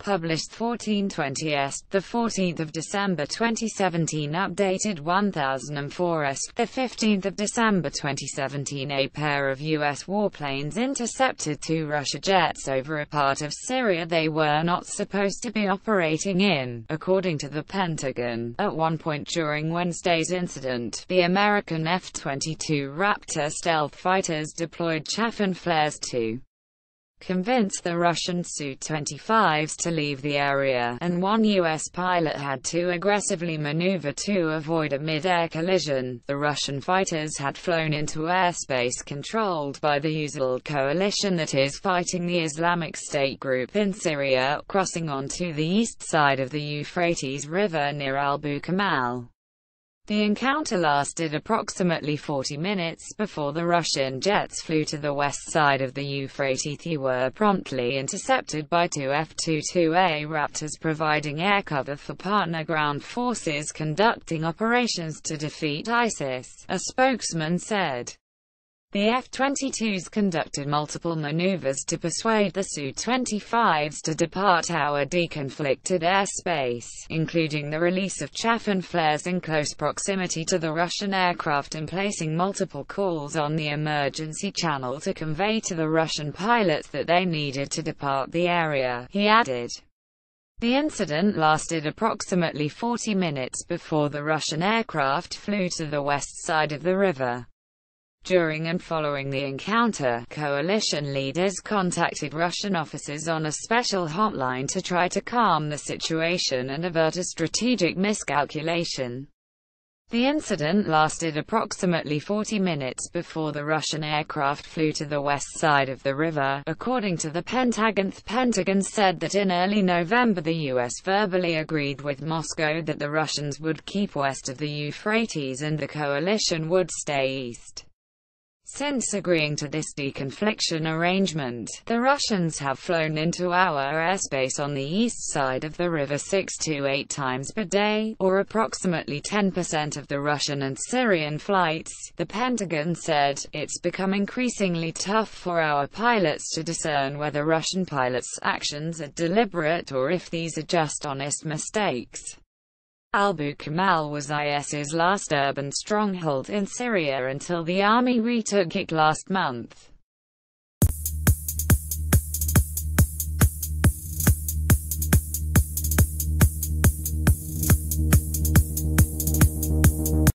Published 14/20 the 14th of December 2017. Updated 1004 the 15th of December 2017. A pair of U.S. warplanes intercepted two Russia jets over a part of Syria they were not supposed to be operating in, according to the Pentagon. At one point during Wednesday's incident, the American F-22 Raptor stealth fighters deployed chaff and flares to convince the Russian Su-25s to leave the area, and one U.S. pilot had to aggressively maneuver to avoid a mid-air collision. The Russian fighters had flown into airspace controlled by the USIL coalition that is fighting the Islamic State group in Syria, crossing onto the east side of the Euphrates River near Abu Kamal. The encounter lasted approximately 40 minutes before the Russian jets flew to the west side of the Euphrates. They were promptly intercepted by two F-22A Raptors, providing air cover for partner ground forces conducting operations to defeat ISIS, a spokesman said. The F-22s conducted multiple maneuvers to persuade the Su-25s to depart our deconflicted airspace, including the release of chaff and flares in close proximity to the Russian aircraft and placing multiple calls on the emergency channel to convey to the Russian pilots that they needed to depart the area, he added. The incident lasted approximately 40 minutes before the Russian aircraft flew to the west side of the river. During and following the encounter, coalition leaders contacted Russian officers on a special hotline to try to calm the situation and avert a strategic miscalculation. The incident lasted approximately 40 minutes before the Russian aircraft flew to the west side of the river, according to the Pentagon. The Pentagon said that in early November the U.S. verbally agreed with Moscow that the Russians would keep west of the Euphrates and the coalition would stay east. Since agreeing to this deconfliction arrangement, the Russians have flown into our airspace on the east side of the river 6 to 8 times per day, or approximately 10% of the Russian and Syrian flights, the Pentagon said. It's become increasingly tough for our pilots to discern whether Russian pilots' actions are deliberate or if these are just honest mistakes. Abu Kamal was IS's last urban stronghold in Syria until the army retook it last month.